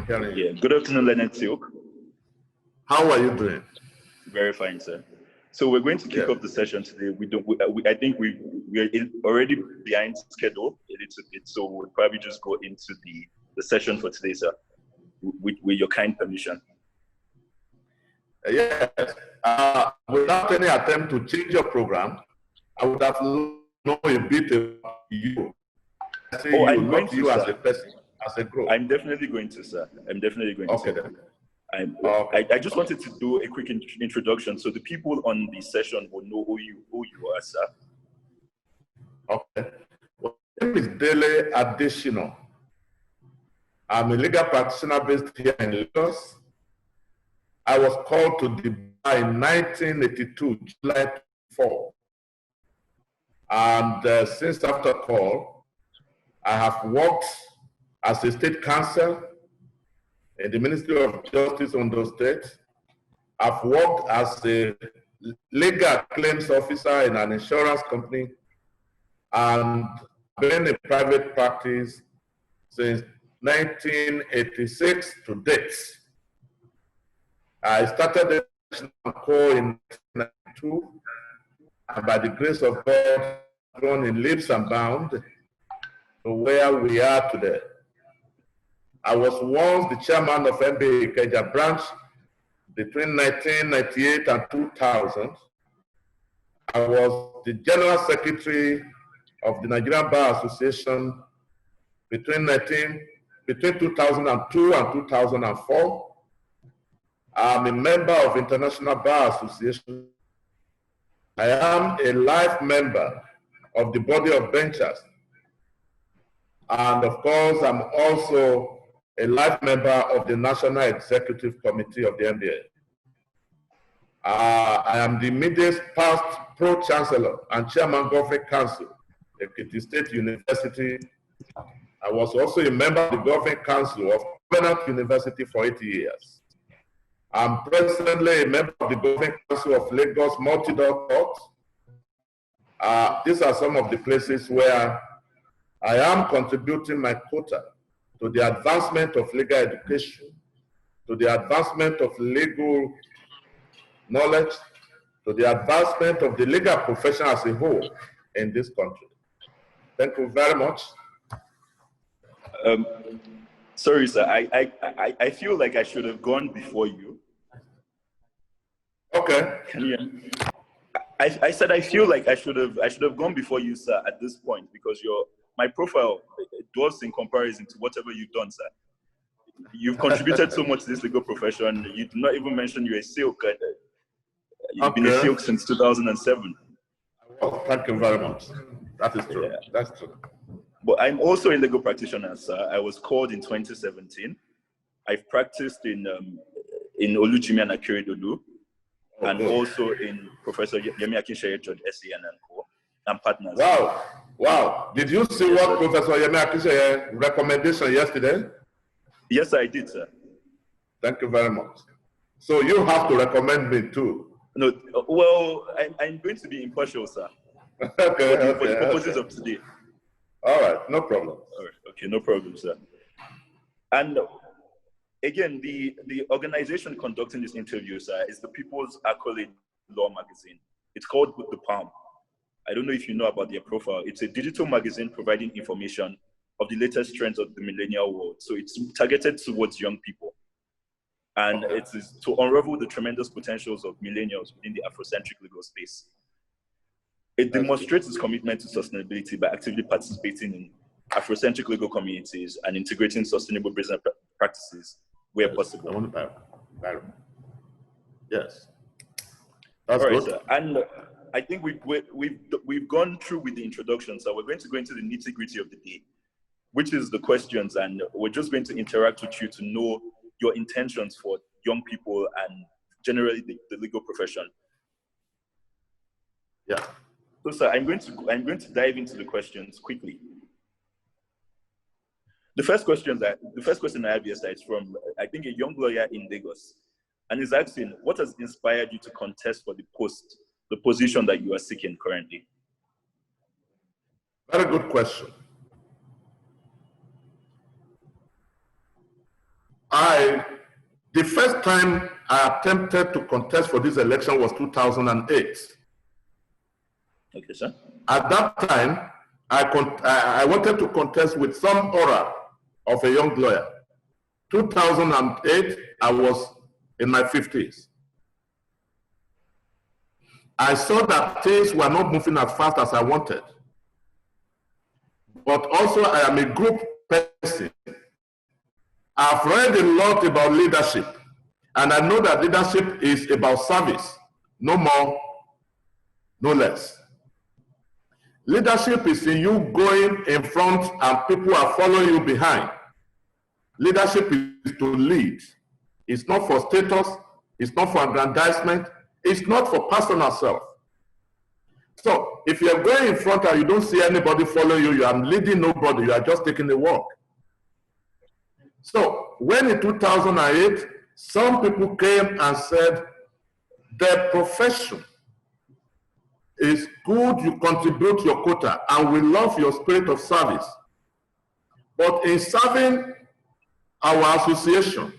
hearing you. Yeah, good afternoon, Leonard Silk. How are you doing? Very fine, sir. So we're going to kick off the session today. I think we're already behind schedule a little bit, so we'll probably just go into the session for today, sir, with your kind permission. Yes. Without any attempt to change your program, I would have known a bit about you. I say you, not you as a person, as a group. I'm definitely going to, sir. I'm definitely going to. Okay, then. I just wanted to do a quick introduction so the people on the session will know who you are, sir. Okay. Well, my name is Dele Adeshino. I'm a legal practitioner based here in Lagos. I was called to the bar in 1982, July 4. And since after call, I have worked as a state counsel in the Ministry of Justice Ondo State. I've worked as a legal claims officer in an insurance company and been in private practice since 1986 to date. I started the National Corps in 1992, and by the grace of God, grown in leaps and bounds to where we are today. I was once the chairman of MBA Ikeja branch between 1998 and 2000. I was the general secretary of the Nigerian Bar Association between 2002 and 2004. I'm a member of International Bar Association. I am a life member of the Body of Benchers. And of course, I'm also a life member of the National Executive Committee of the NBA. I am the immediate past Pro-Chancellor and Chairman Governing Council, Ekiti State University. I was also a member of the Governing Council of Covenant University for 8 years. I'm presently a member of the Governing Council of Lagos Multi-Door Court. These are some of the places where I am contributing my quota to the advancement of legal education, to the advancement of legal knowledge, to the advancement of the legal profession as a whole in this country. Thank you very much. Sorry, sir. I feel like I should have gone before you. Okay. I said I feel like I should have gone before you, sir, at this point, because my profile dwarfs in comparison to whatever you've done, sir. You've contributed so much to this legal profession. You did not even mention you're a silk. You've been a silk since 2007. Oh, thank you very much. That is true. Yeah. That's true. But I'm also a legal practitioner, sir. I was called in 2017. I've practiced in Olujimi and Akeredolu, and also in Professor Yemi Akinseye George SAN and Co. and partners. Wow. Wow. Did you see what Professor Yemi Akinseye recommendation yesterday? Yes, I did, sir. Thank you very much. So you have to recommend me too. No, well, I'm going to be impartial, sir. Okay, for the purposes of today. All right, no problem. All right, okay, no problem, sir. And again, the organization conducting this interview, sir, is the People's Accolade Law Magazine. It's called With the Palm. I don't know if you know about their profile. It's a digital magazine providing information of the latest trends of the millennial world. So it's targeted towards young people. And it is to unravel the tremendous potentials of millennials within the Afrocentric legal space. It demonstrates its commitment to sustainability by actively participating in Afrocentric legal communities and integrating sustainable business practices where possible. I want to buy. Yes. That's all right, good. Sir. And I think we've gone through with the introduction, so we're going to go into the nitty-gritty of the day, which is the questions, and we're just going to interact with you to know your intentions for young people and generally the legal profession. Yeah. So, sir, I'm going to dive into the questions quickly. The first question I have here, sir, is from, I think, a young lawyer in Lagos, and he's asking, what has inspired you to contest for the position that you are seeking currently? Very good question. the first time I attempted to contest for this election was 2008. Okay, sir. At that time, I wanted to contest with some aura of a young lawyer. 2008, I was in my 50s. I saw that things were not moving as fast as I wanted. But also, I am a group person. I've read a lot about leadership, and I know that leadership is about service, no more, no less. Leadership is in you going in front and people are following you behind. Leadership is to lead. It's not for status, it's not for aggrandizement, it's not for personal self. So if you're going in front and you don't see anybody following you, you are leading nobody, you are just taking a walk. So when in 2008, some people came and said, the profession is good, you contribute your quota, and we love your spirit of service. But in serving our association,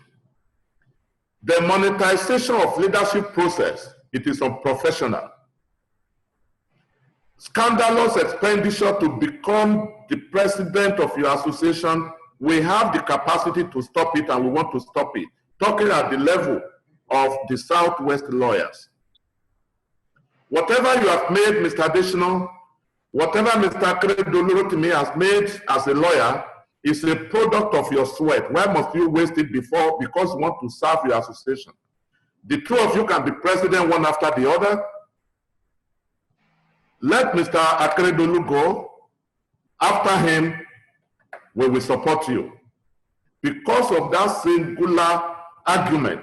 the monetization of leadership process, it is unprofessional. Scandalous expenditure to become the president of your association, we have the capacity to stop it and we want to stop it. Talking at the level of the Southwest lawyers. Whatever you have made, Mr. Additional, whatever Mr. Akeredolu has made as a lawyer is a product of your sweat. Why must you waste it before? Because you want to serve your association. The two of you can be president one after the other. Let Mr. Akeredolu go. After him, we will support you. Because of that singular argument,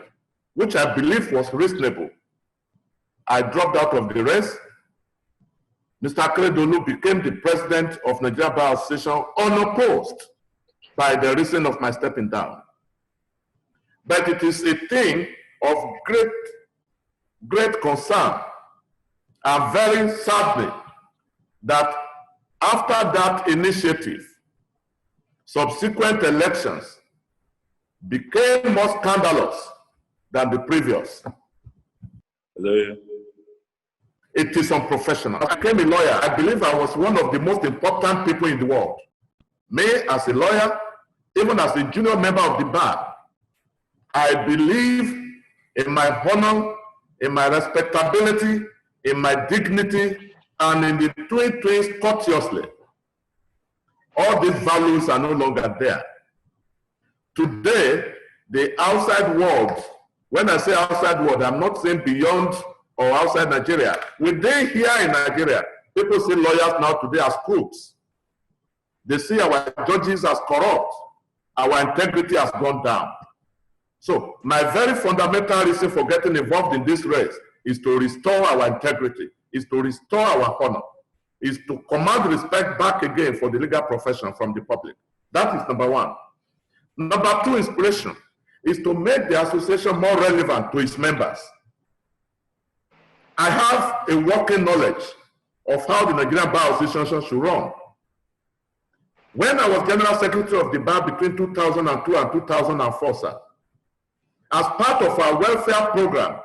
which I believe was reasonable, I dropped out of the race. Mr. Akeredolu became the president of Nigeria Bar Association unopposed by the reason of my stepping down. But it is a thing of great concern and very saddening that after that initiative, subsequent elections became more scandalous than the previous. Hello. It is unprofessional. I became a lawyer. I believe I was one of the most important people in the world. Me, as a lawyer, even as a junior member of the bar, I believe in my honor, in my respectability, in my dignity, and in the doing things courteously. All these values are no longer there. Today, the outside world, when I say outside world, I'm not saying beyond or outside Nigeria. Within here in Nigeria, people see lawyers now today as crooks. They see our judges as corrupt. Our integrity has gone down. So my very fundamental reason for getting involved in this race is to restore our integrity, is to restore our honor, is to command respect back again for the legal profession from the public. That is number one. Number two, inspiration, is to make the association more relevant to its members. I have a working knowledge of how the Nigerian Bar Association should run. When I was General Secretary of the Bar between 2002 and 2004, sir, as part of our welfare program,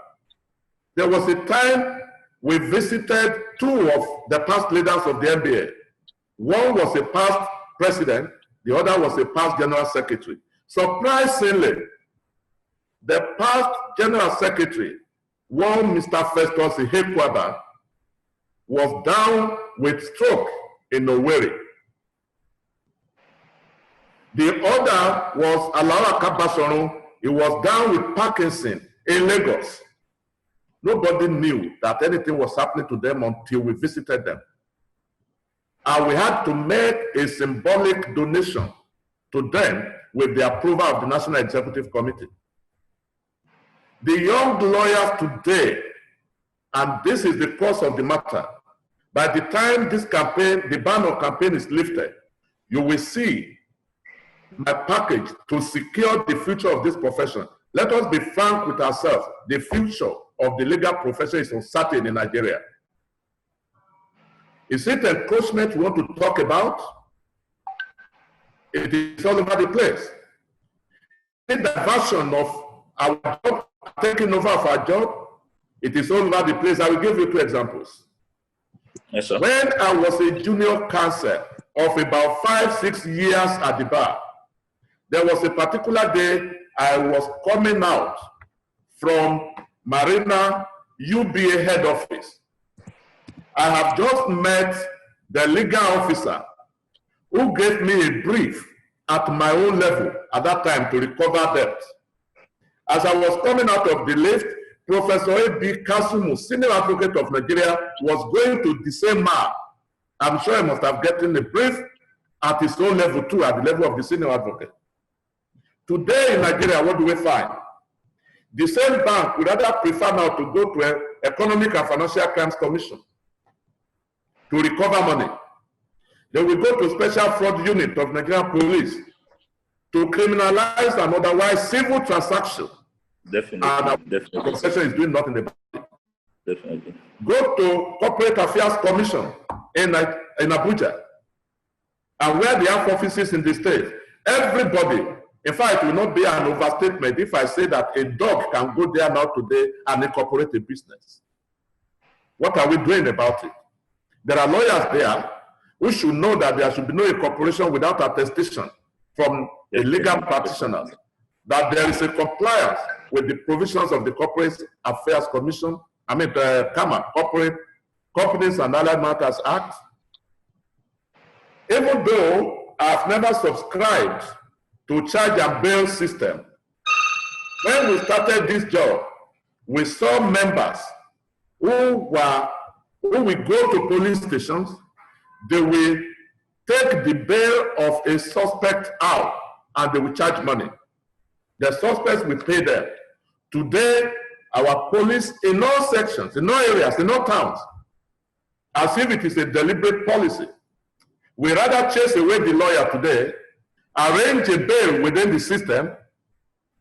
there was a time we visited two of the past leaders of the NBA. One was a past president, the other was a past General Secretary. Surprisingly, the past General Secretary, one Mr. Festus Ihekwaba, was down with stroke in Owerri. The other was Alara Kabasonu. He was down with Parkinson in Lagos. Nobody knew that anything was happening to them until we visited them. And we had to make a symbolic donation to them with the approval of the National Executive Committee. The young lawyers today, and this is the cause of the matter, by the time this campaign, the ban on campaign is lifted, you will see my package to secure the future of this profession. Let us be frank with ourselves. The future of the legal profession is uncertain in Nigeria. Is it encroachment we want to talk about? It is all over the place. diversion of our job, taking over of our job, it is all over the place. I will give you two examples. Yes, sir. When I was a junior counsel of about 5-6 years at the bar, there was a particular day I was coming out from Marina UBA head office. I have just met the legal officer who gave me a brief at my own level at that time to recover debt. As I was coming out of the lift, Professor A.B. Kasumu, senior advocate of Nigeria, was going to the same mark. I'm sure he must have gotten a brief at his own level too, at the level of the senior advocate. Today in Nigeria, what do we find? The same bank would rather prefer now to go to an Economic and Financial Crimes Commission to recover money. They will go to Special Fraud Unit of Nigerian Police to criminalize and otherwise civil transaction. Definitely. And the profession is doing nothing about it. Definitely. Go to Corporate Affairs Commission in Abuja, and where they have offices in the state. Everybody, in fact, it will not be an overstatement if I say that a dog can go there now today and incorporate a business. What are we doing about it? There are lawyers there who should know that there should be no incorporation without attestation from a legal practitioner, that there is a compliance with the provisions of the Corporate Affairs Commission, CAMA, Corporate Companies and Allied Matters Act. Even though I've never subscribed to charge and bail system, when we started this job, we saw members who will go to police stations, they will take the bail of a suspect out and they will charge money. The suspects will pay them. Today, our police in all sections, in all areas, in all towns, as if it is a deliberate policy, we rather chase away the lawyer today, arrange a bail within the system,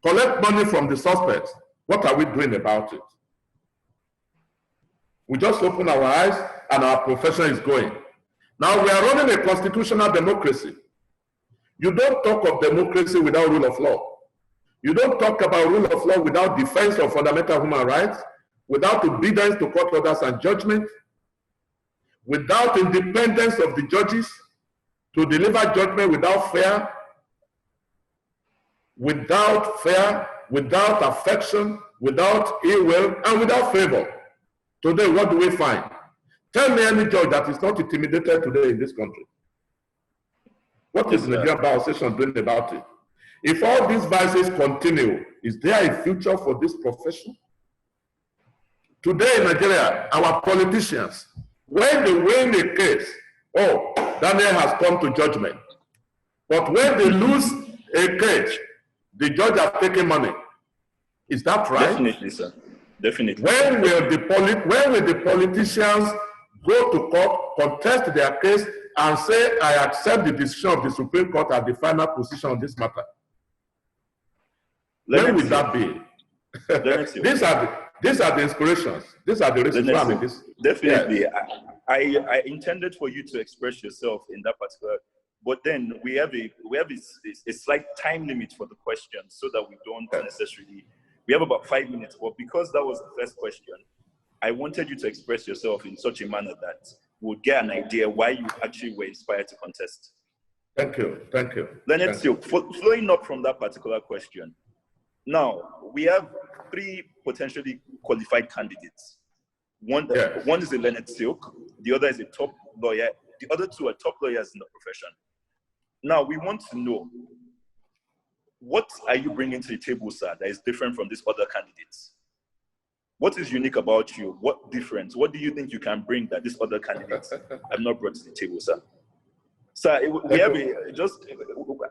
collect money from the suspects. What are we doing about it? We just open our eyes and our profession is going. Now we are running a constitutional democracy. You don't talk of democracy without rule of law. You don't talk about rule of law without defense of fundamental human rights, without obedience to court orders and judgment, without independence of the judges to deliver judgment without fear, without affection, without ill will, and without favor. Today, what do we find? Tell me any judge that is not intimidated today in this country. What is the Nigerian Bar Association doing about it? If all these vices continue, is there a future for this profession? Today in Nigeria, our politicians, when they win a case, oh, Daniel has come to judgment. But when they lose a case, the judge has taken money. Is that right? Definitely, sir. Definitely. When will the politicians go to court, contest their case, and say, I accept the decision of the Supreme Court as the final position on this matter? When will that be? These are the inspirations. These are the reasons. Definitely. Yes. I intended for you to express yourself in that particular, but then we have a slight time limit for the question so that we don't necessarily, we have about 5 minutes, but because that was the first question, I wanted you to express yourself in such a manner that we'll get an idea why you actually were inspired to contest. Thank you. Thank you. Leonard Silk, flowing up from that particular question, now we have 3 potentially qualified candidates. One is a Leonard Silk, the other is a top lawyer, the other 2 are top lawyers in the profession. Now we want to know, what are you bringing to the table, sir, that is different from these other candidates? What is unique about you? What difference? What do you think you can bring that these other candidates have not brought to the table, sir? Sir, we have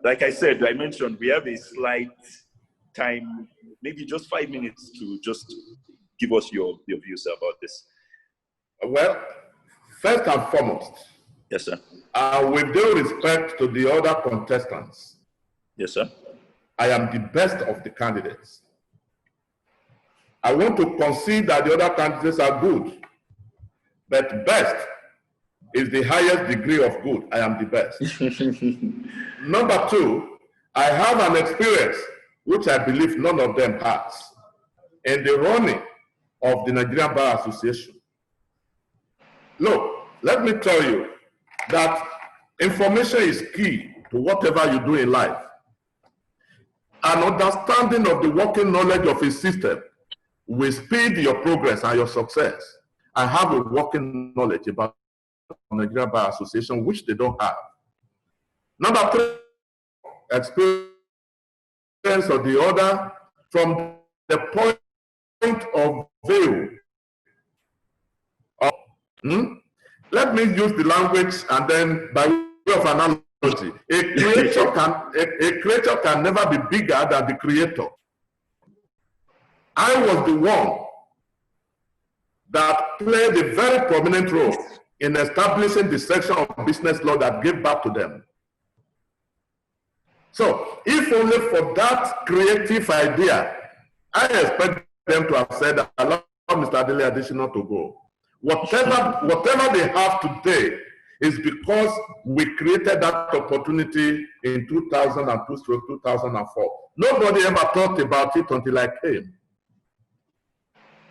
like I said, I mentioned, we have a slight time, maybe just 5 minutes to just give us your views about this. Well, first and foremost, yes, sir. With due respect to the other contestants, yes, sir, I am the best of the candidates. I want to concede that the other candidates are good, but best is the highest degree of good. I am the best. Number 2, I have an experience which I believe none of them has, in the running of the Nigerian Bar Association. Look, let me tell you that information is key to whatever you do in life. An understanding of the working knowledge of a system will speed your progress and your success. I have a working knowledge about the Nigerian Bar Association, which they don't have. Number 3, experience of the order from the point of view of, let me use the language and then by way of analogy, a creature can never be bigger than the creator. I was the one that played a very prominent role in establishing the section of business law that gave birth to them. So, if only for that creative idea, I expect them to have said, allow Mr. Adele Additional to go. Whatever they have today is because we created that opportunity in 2002-2004. Nobody ever thought about it until I came.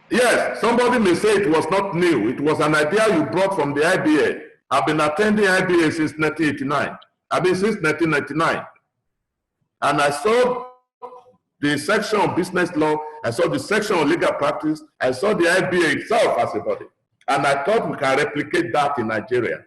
Yes, somebody may say it was not new. It was an idea you brought from the IBA. I've been attending IBA since 1989. Since 1999. And I saw the section of business law, I saw the section of legal practice, I saw the IBA itself as a body. And I thought we can replicate that in Nigeria.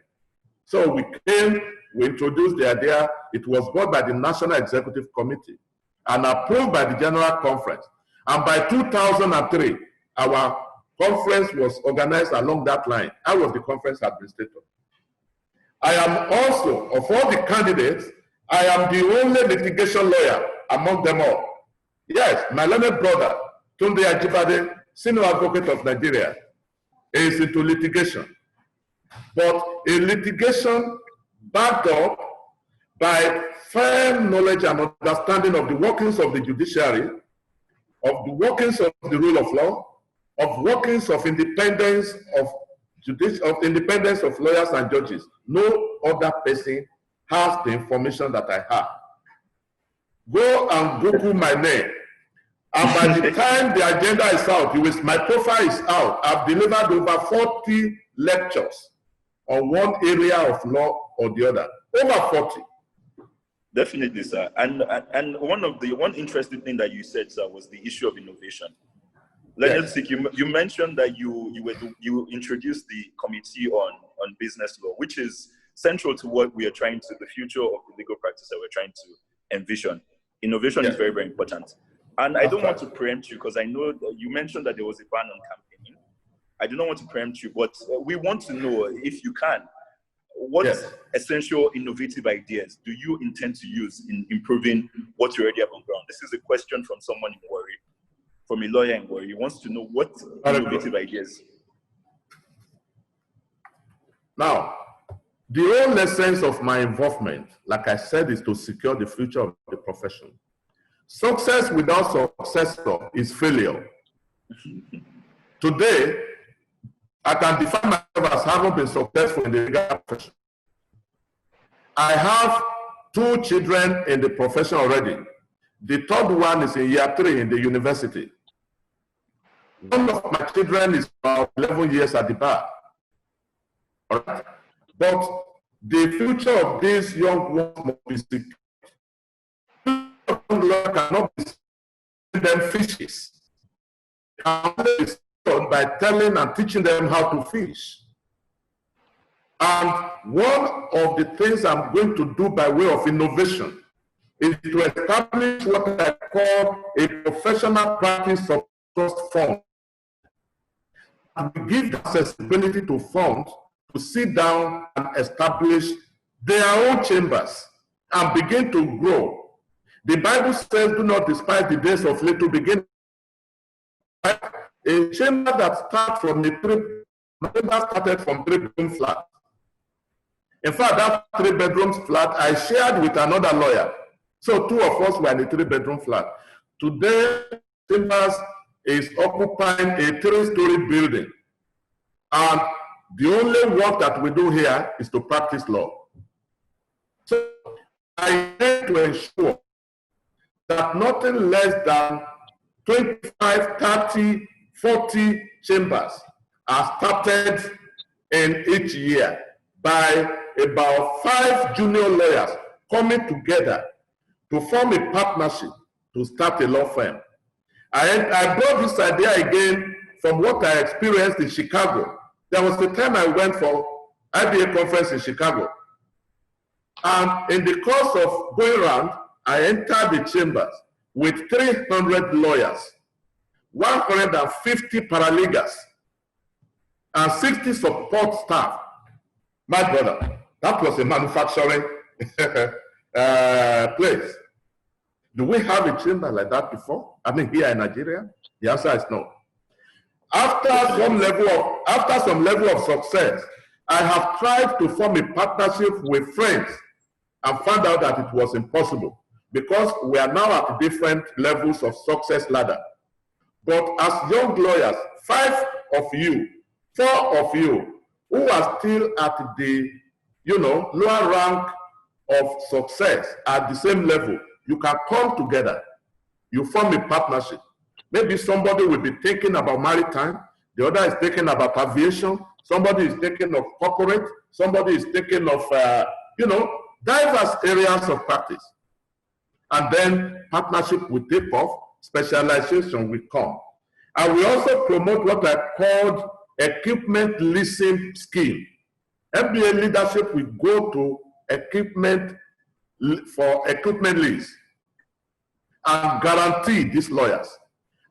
So we came, we introduced the idea. It was brought by the National Executive Committee and approved by the General Conference. And by 2003, our conference was organized along that line. I was the conference administrator. I am also, of all the candidates, I am the only litigation lawyer among them all. Yes, my learned brother, Tunde Ajibade, senior advocate of Nigeria, is into litigation. But a litigation backed up by firm knowledge and understanding of the workings of the judiciary, of the workings of the rule of law, of workings of independence of lawyers and judges. No other person has the information that I have. Go and Google my name. And by the time the agenda is out, my profile is out. I've delivered over 40 lectures on one area of law or the other. Over 40. Definitely, sir. And one interesting thing that you said, sir, was the issue of innovation. Yes. You mentioned that you introduced the committee on business law, which is central to what we are trying to, the future of the legal practice that we're trying to envision. Innovation is very, very important. And I don't want to preempt you because I know that you mentioned that there was a ban on campaigning. I do not want to preempt you, but we want to know, if you can, what essential innovative ideas do you intend to use in improving what you already have on ground? This is a question from someone in Warri, from a lawyer in Warri. He wants to know what innovative ideas. Now, the whole essence of my involvement, like I said, is to secure the future of the profession. Success without successor is failure. Today, I can define myself as having been successful in the legal profession. I have 2 children in the profession already. The third one is in year 3 in the university. One of my children is about 11 years at the bar. All right? But the future of these young ones must be secure. Lawyer cannot be them fishes. By telling and teaching them how to fish. And one of the things I'm going to do by way of innovation is to establish what I call a professional practice of trust fund. And give accessibility to funds to sit down and establish their own chambers and begin to grow. The Bible says, do not despise the days of little beginning. A chamber that starts from started from 3-bedroom flat. In fact, that 3-bedroom flat I shared with another lawyer. So 2 of us were in a 3-bedroom flat. Today, Chambers is occupying a 3-story building. And the only work that we do here is to practice law. So I need to ensure that nothing less than 25, 30, 40 chambers are started in each year by about 5 junior lawyers coming together to form a partnership to start a law firm. I brought this idea again from what I experienced in Chicago. There was the time I went for IBA conference in Chicago. And in the course of going around, I entered the chambers with 300 lawyers, 150 paralegals, and 60 support staff. My brother, that was a manufacturing place. Do we have a chamber like that before? I mean, here in Nigeria? The answer is no. After some level of success, I have tried to form a partnership with friends and found out that it was impossible because we are now at different levels of success ladder. But as young lawyers, 5 of you, 4 of you who are still at the, lower rank of success at the same level, you can come together. You form a partnership. Maybe somebody will be thinking about maritime, the other is thinking about aviation, somebody is thinking of corporate, somebody is thinking of, diverse areas of practice. And then partnership will take off, specialization will come. And we also promote what I called equipment leasing scheme. MBA leadership will go to equipment lease and guarantee these lawyers.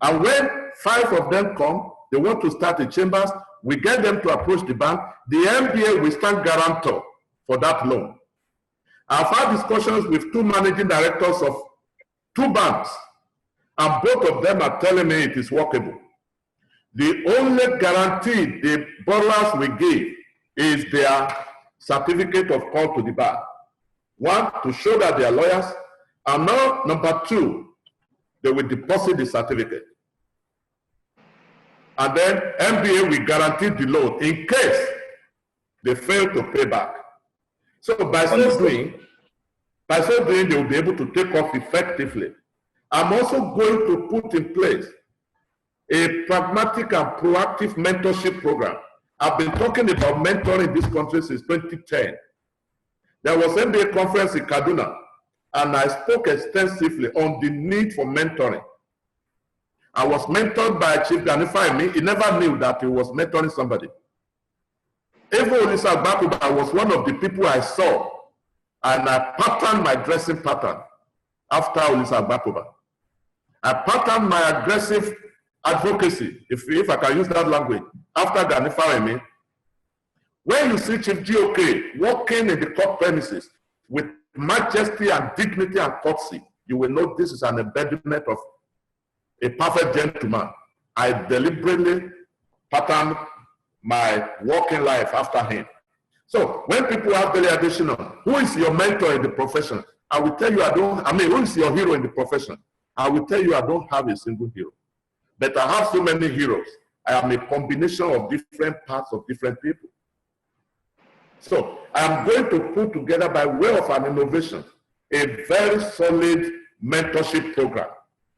And when 5 of them come, they want to start the chambers, we get them to approach the bank. The MBA will stand guarantor for that loan. I've had discussions with 2 managing directors of 2 banks, and both of them are telling me it is workable. The only guarantee the borrowers will give is their certificate of call to the bar. 1, to show that they are lawyers, and now, number 2, they will deposit the certificate. And then MBA will guarantee the loan in case they fail to pay back. So by so doing, they will be able to take off effectively. I'm also going to put in place a pragmatic and proactive mentorship program. I've been talking about mentoring in this country since 2010. There was an MBA conference in Kaduna, and I spoke extensively on the need for mentoring. I was mentored by Chief Gani Fawehinmi. He never knew that he was mentoring somebody. Even Olisa Agbakuba was one of the people I saw, and I patterned my dressing pattern after Olisa Agbakuba. I patterned my aggressive advocacy, if I can use that language, after Gani Fawehinmi. When you see Chief GOK walking in the court premises with majesty and dignity and courtesy, you will know this is an embodiment of a perfect gentleman. I deliberately patterned my working life after him. So when people have very additional, who is your mentor in the profession? I will tell you who is your hero in the profession? I will tell you I don't have a single hero. But I have so many heroes. I am a combination of different parts of different people. So I'm going to put together, by way of an innovation, a very solid mentorship program.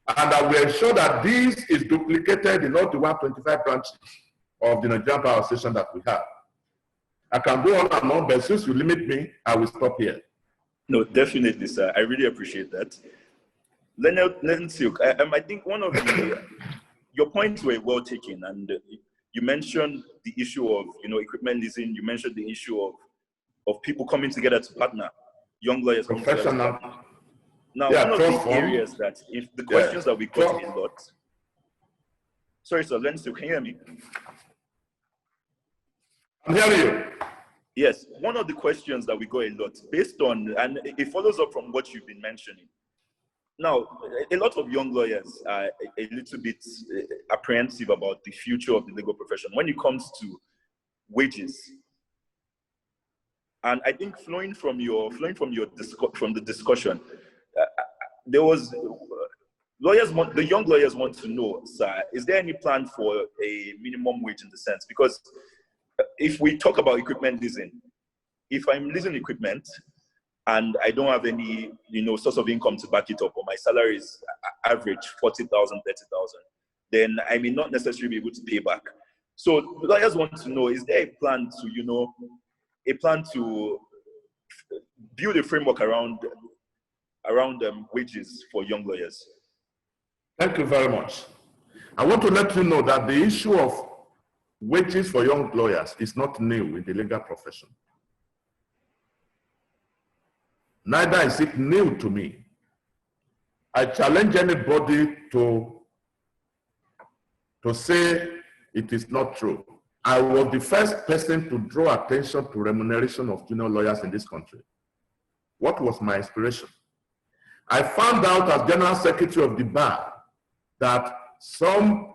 And I will ensure that this is duplicated in all the 125 branches of the Nigerian Power Station that we have. I can go on and on, but since you limit me, I will stop here. No, definitely, sir. I really appreciate that. Leonard Nsiuk, I think one of your points were well taken, and you mentioned the issue of equipment leasing. You mentioned the issue of people coming together to partner, young lawyers. Professional. Now, one of the areas that, if the questions that we got a lot. Sorry, sir, Nsiuk, can you hear me? I'm hearing you. Yes, one of the questions that we got a lot, based on, and it follows up from what you've been mentioning. Now, a lot of young lawyers are a little bit apprehensive about the future of the legal profession when it comes to wages. And I think flowing from the discussion, there was the young lawyers want to know, sir, is there any plan for a minimum wage in the sense? Because if we talk about equipment leasing, if I'm leasing equipment, and I don't have any, source of income to back it up, or my salary is average 40,000, 30,000, then I may not necessarily be able to pay back. So lawyers want to know, is there a plan to build a framework around wages for young lawyers? Thank you very much. I want to let you know that the issue of wages for young lawyers is not new in the legal profession. Neither is it new to me. I challenge anybody to say it is not true. I was the first person to draw attention to remuneration of junior lawyers in this country. What was my inspiration? I found out as General Secretary of the Bar that some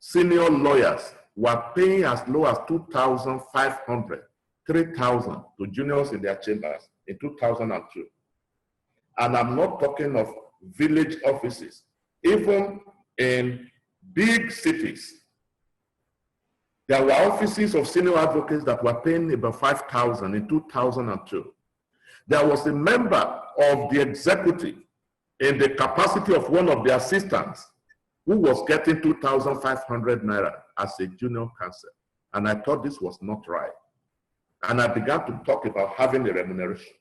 senior lawyers were paying as low as 2,500, 3,000 to juniors in their chambers in 2002. And I'm not talking of village offices. Even in big cities, there were offices of senior advocates that were paying about 5,000 in 2002. There was a member of the executive in the capacity of one of the assistants who was getting 2,500 naira as a junior counsel. And I thought this was not right. And I began to talk about having a remuneration.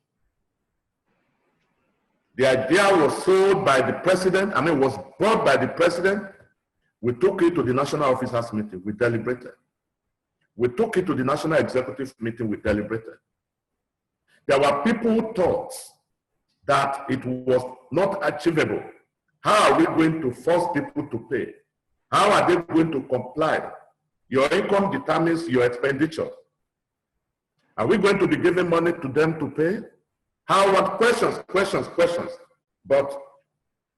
The idea was sold by the president, was brought by the president. We took it to the national officers meeting, we deliberated. We took it to the national executive meeting, we deliberated. There were people who thought that it was not achievable. How are we going to force people to pay? How are they going to comply? Your income determines your expenditure. Are we going to be giving money to them to pay? How? What? Questions. But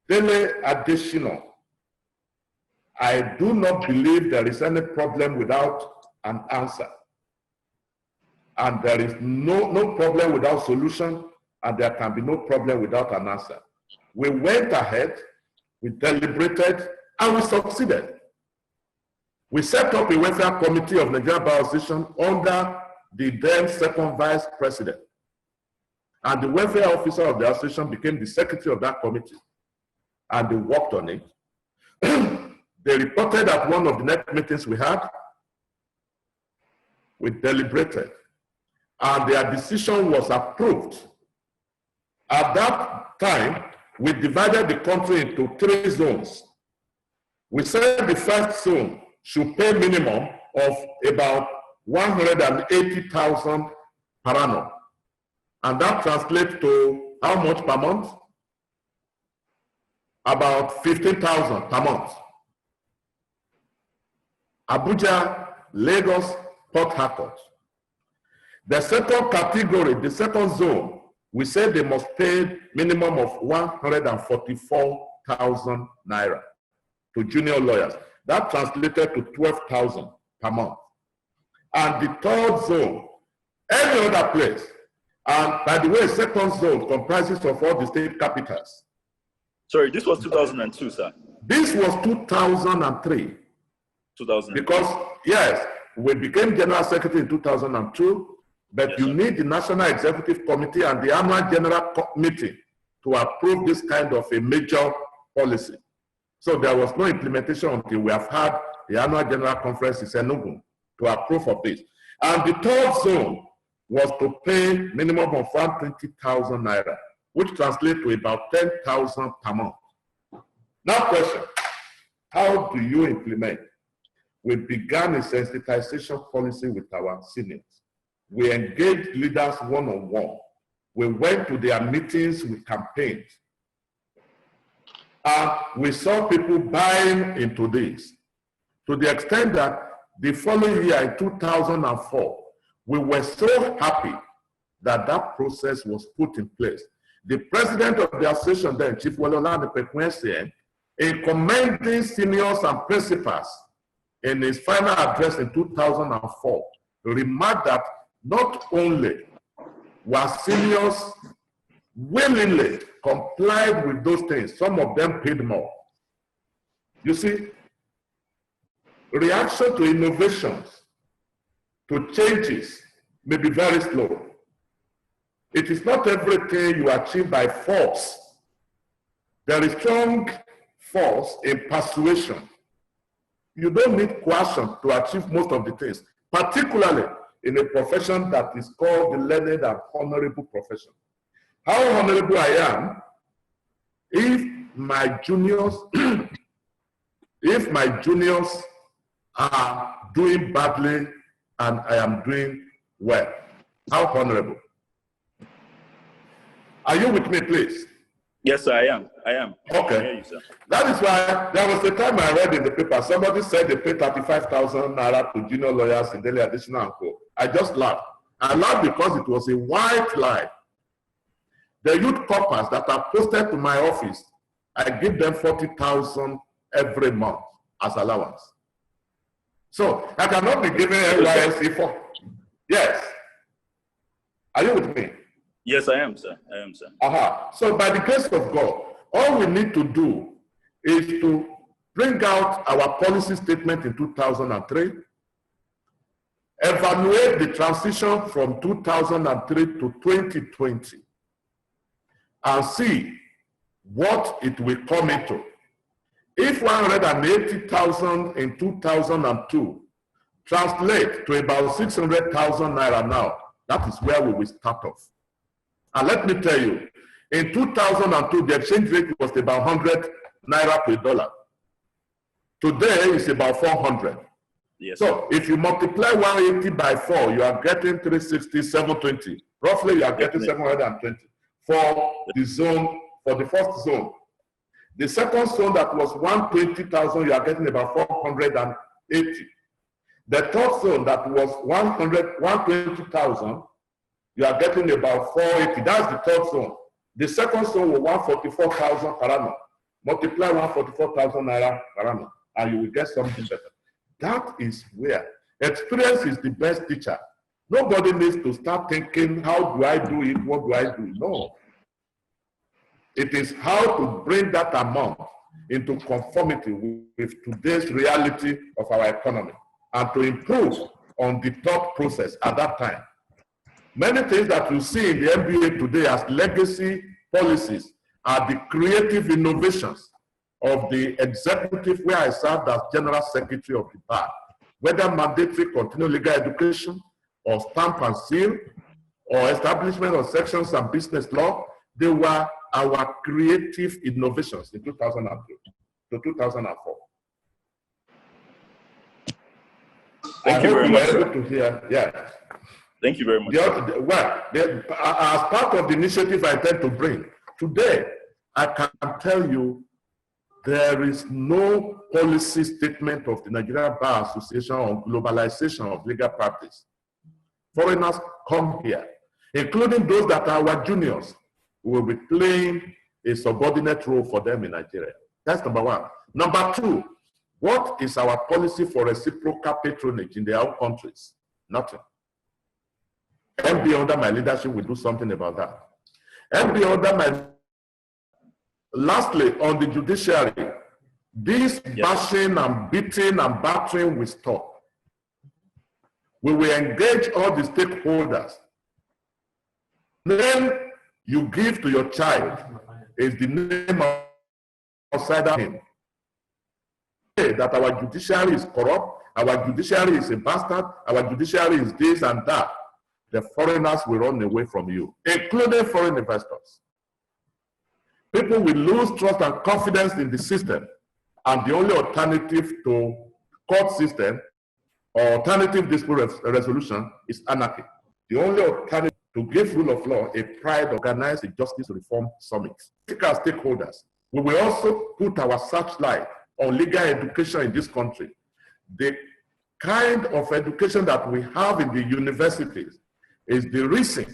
Dele Additional, I do not believe there is any problem without an answer. And there is no problem without solution, and there can be no problem without an answer. We went ahead, we deliberated, and we succeeded. We set up a welfare committee of Nigeria Bar Association under the then second vice president. And the welfare officer of the association became the secretary of that committee. And they worked on it. They reported at one of the next meetings we had. We deliberated. And their decision was approved. At that time, we divided the country into 3 zones. We said the first zone should pay minimum of about 180,000 per annum. And that translates to how much per month? About 15,000 per month. Abuja, Lagos, Port Harcourt. The second category, the second zone, we said they must pay minimum of 144,000 naira to junior lawyers. That translated to 12,000 per month. And the third zone, any other place, and by the way, second zone comprises of all the state capitals. Sorry, this was 2002, sir. This was 2003. 2000. Because, yes, we became General Secretary in 2002, but yes, you need the National Executive Committee and the Annual General Meeting to approve this kind of a major policy. So there was no implementation until we have had the Annual General Conference in Enugu to approve of this. And the third zone was to pay minimum of 120,000 naira, which translates to about 10,000 per month. Now question, how do you implement? We began a sensitization policy with our seniors. We engaged leaders one-on-one. We went to their meetings, we campaigned. And we saw people buying into this to the extent that the following year, in 2004, we were so happy that that process was put in place. The president of the association then, Chief Walolani Pekwensien, in commending seniors and principals in his final address in 2004, remarked that not only were seniors willingly complied with those things, some of them paid more. You see, reaction to innovations, to changes, may be very slow. It is not everything you achieve by force. There is strong force in persuasion. You don't need coercion to achieve most of the things, particularly in a profession that is called the learned and honorable profession. How honorable I am if my juniors, are doing badly and I am doing well. How honorable. Are you with me, please? Yes, sir, I am. Okay. I hear you, sir. That is why there was a time I read in the paper, somebody said they paid 35,000 naira to junior lawyers in Daily Additional and Co. I just laughed. I laughed because it was a white lie. The youth corpers that are posted to my office, I give them 40,000 every month as allowance. So I cannot be giving NYSC for. Yes. Are you with me? Yes, I am, sir. I am, sir. So by the grace of God, all we need to do is to bring out our policy statement in 2003, evaluate the transition from 2003 to 2020, and see what it will come into. If 180,000 in 2002 translate to about 600,000 naira now, that is where we will start off. And let me tell you, in 2002, the exchange rate was about 100 naira per dollar. Today, it's about 400. Yes. So if you multiply 180 by 4, you are getting 360, 720. Roughly, you are getting 720 for the zone, for the first zone. The second zone that was 120,000, you are getting about 480. The third zone that was 120,000, you are getting about 480. That's the third zone. The second zone was 144,000 per annum. Multiply 144,000 naira per annum, and you will get something better. That is where experience is the best teacher. Nobody needs to start thinking, how do I do it? What do I do? No. It is how to bring that amount into conformity with today's reality of our economy and to improve on the thought process at that time. Many things that you see in the NBA today as legacy policies are the creative innovations of the executive where I served as General Secretary of the bar, whether mandatory continuing legal education or stamp and seal or establishment of sections and business law, they were our creative innovations in 2002 to 2004. Thank you very much, sir. Able to hear, yeah. Thank you very much. As part of the initiative I intend to bring, today, I can tell you there is no policy statement of the Nigeria Bar Association on globalization of legal practice. Foreigners come here, including those that are our juniors, who will be playing a subordinate role for them in Nigeria. That's number one. Number two, what is our policy for reciprocal patronage in their own countries? Nothing. MB under my leadership will do something about that. MB under my... Lastly, on the judiciary, this bashing and beating and battering will stop. We will engage all the stakeholders. Then you give to your child is the name outside of him. That our judiciary is corrupt, our judiciary is a bastard, our judiciary is this and that. The foreigners will run away from you, including foreign investors. People will lose trust and confidence in the system, and the only alternative to court system or alternative dispute resolution is anarchy. The only alternative to give rule of law a pride organize a justice reform summit. Critical stakeholders. We will also put our searchlight on legal education in this country. The kind of education that we have in the universities is the reason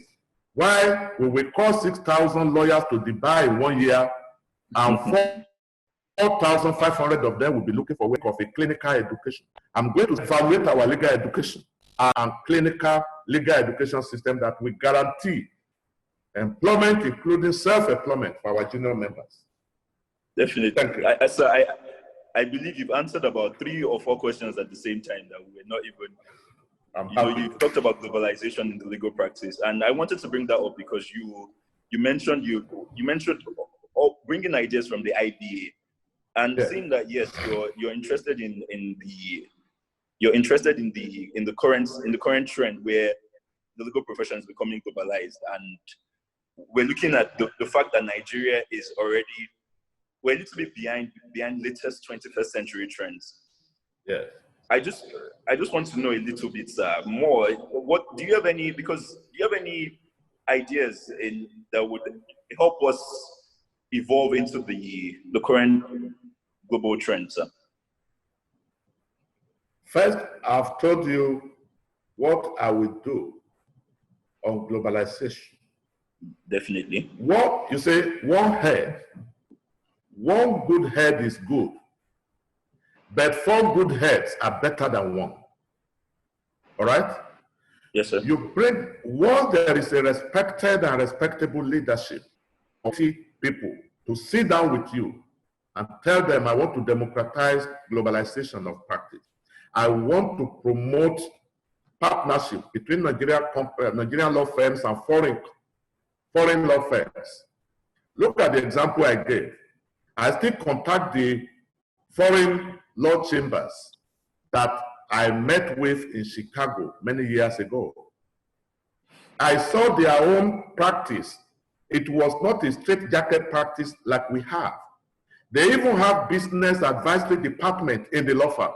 why we will call 6,000 lawyers to the bar in 1 year, and 4,500 of them will be looking for work of a clinical education. I'm going to evaluate our legal education and clinical legal education system that will guarantee employment, including self-employment for our junior members. Definitely. Thank you. I believe you've answered about 3 or 4 questions at the same time that we were not even I'm you know, happy. you talked about globalization in the legal practice, and I wanted to bring that up because you mentioned bringing ideas from the IBA, and Yeah. seeing that yes, you're interested in the current trend where the legal profession is becoming globalized, and we're looking at the fact that Nigeria is already, we're a little bit behind latest 21st century trends. Yes. I just want to know a little bit more. What do you have any? Because do you have any ideas that would help us evolve into the current global trends? First, I've told you what I will do on globalization. Definitely. What you say, one good head is good, but 4 good heads are better than 1. All right? Yes, sir. You bring, once there is a respected and respectable leadership of people to sit down with you and tell them, I want to democratize globalization of practice. I want to promote partnership between Nigerian law firms and foreign law firms. Look at the example I gave. I still contact the foreign law chambers that I met with in Chicago many years ago. I saw their own practice. It was not a straitjacket practice like we have. They even have business advisory department in the law firm.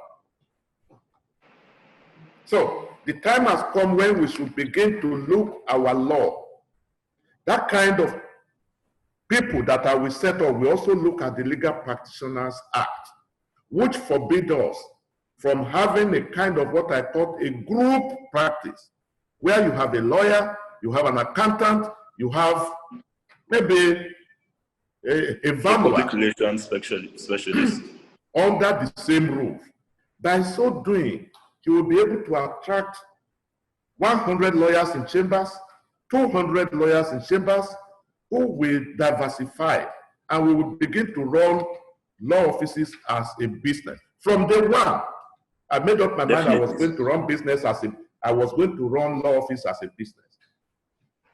So the time has come when we should begin to look our law. That kind of people that I will set up, we also look at the Legal Practitioners Act, which forbid us from having a kind of what I call a group practice, where you have a lawyer, you have an accountant, you have maybe a public relations specialist under the same roof. By so doing, you will be able to attract 100 lawyers in chambers, 200 lawyers in chambers, who will diversify, and we will begin to run law offices as a business. From day one, I made up my mind I was going to run business I was going to run law office as a business.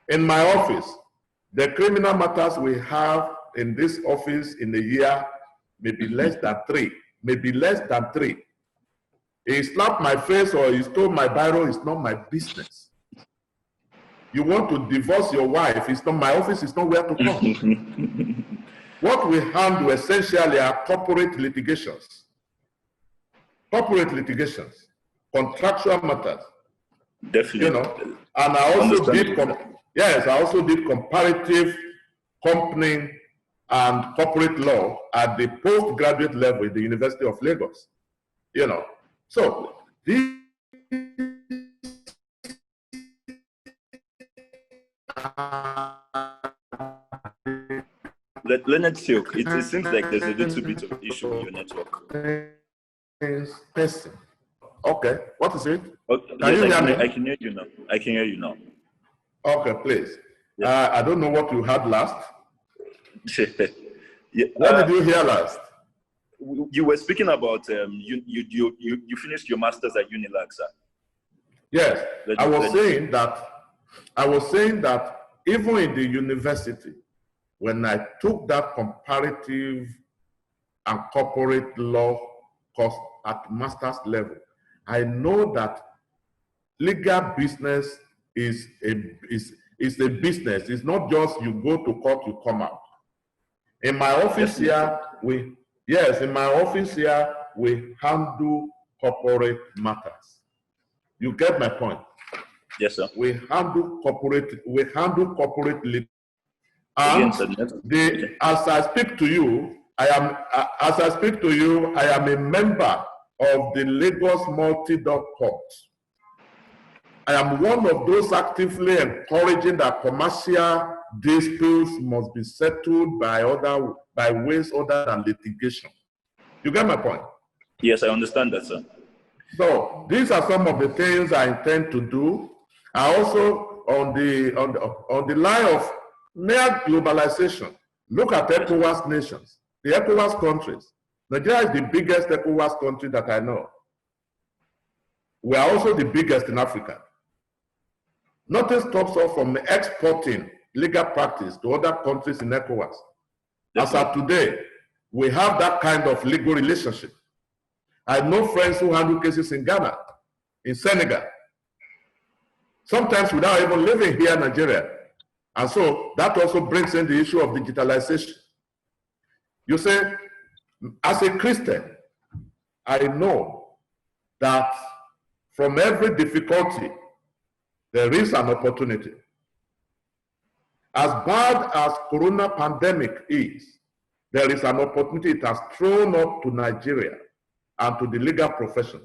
In my office, the criminal matters we have in this office in a year may be less than 3, maybe less than 3. He slapped my face or he stole my biro, it's not my business. You want to divorce your wife, it's not my office, it's not where to come. What we handle essentially are corporate litigations. Contractual matters. Definitely. You know, and I also did, I also did comparative company and corporate law at the postgraduate level at the University of Lagos. You know, so these Leonard Silk, it seems like there's a little bit of issue with your network. Person. Okay, what is it? Okay, can you hear me? I can hear you now. I can hear you now. Okay, please. Yeah. I don't know what you had last. Yeah, what did you hear last? You were speaking about you finished your master's at Unilag, sir. Yes, I was saying that even in the university, when I took that comparative and corporate law course at master's level, I know that legal business is a business. It's not just you go to court, you come out. In my office here, we handle corporate matters. You get my point? Yes, sir. We handle corporate legal. And as I speak to you, I am a member of the Lagos Multi-Dock Court. I am one of those actively encouraging that commercial disputes must be settled by ways other than litigation. You get my point? Yes, I understand that, sir. So these are some of the things I intend to do. I also, on the line of mere globalization, look at ECOWAS nations, the ECOWAS countries. Nigeria is the biggest ECOWAS country that I know. We are also the biggest in Africa. Nothing stops us from exporting legal practice to other countries in ECOWAS. As of today, we have that kind of legal relationship. I know friends who handle cases in Ghana, in Senegal, sometimes without even living here in Nigeria. And so that also brings in the issue of digitalization. You say, as a Christian, I know that from every difficulty, there is an opportunity. As bad as corona pandemic is, there is an opportunity it has thrown up to Nigeria and to the legal profession.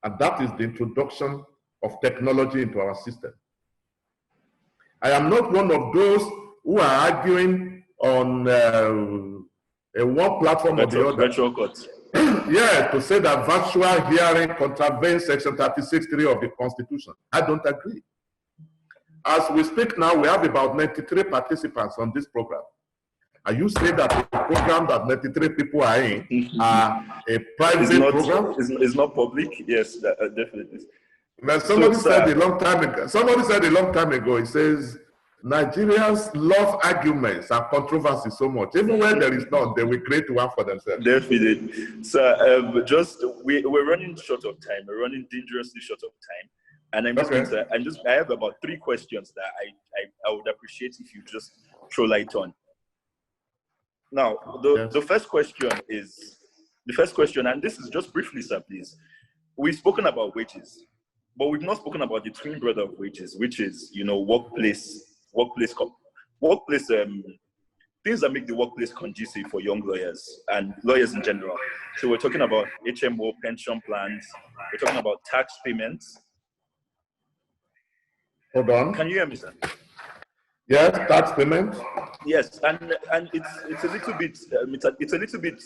And that is the introduction of technology into our system. I am not one of those who are arguing on one platform or the other. Virtual courts. Yeah, to say that virtual hearing contravenes Section 36(3) of the Constitution. I don't agree. As we speak now, we have about 93 participants on this program. And you say that the program that 93 people are in are a private program? It's not public. Yes, definitely. Well, somebody said a long time ago, it says, Nigerians love arguments and controversy so much. Even when there is none, they will create one for themselves. Definitely. So we're running short of time. We're running dangerously short of time. And I have about 3 questions that I would appreciate if you just throw light on. Now, the first question, and this is just briefly, sir, please. We've spoken about wages, but we've not spoken about the twin brother of wages, which is, workplace things that make the workplace conducive for young lawyers and lawyers in general. So we're talking about HMO, pension plans. We're talking about tax payments. Hold on. Can you hear me, sir? Yes, tax payments. Yes, and it's a little bit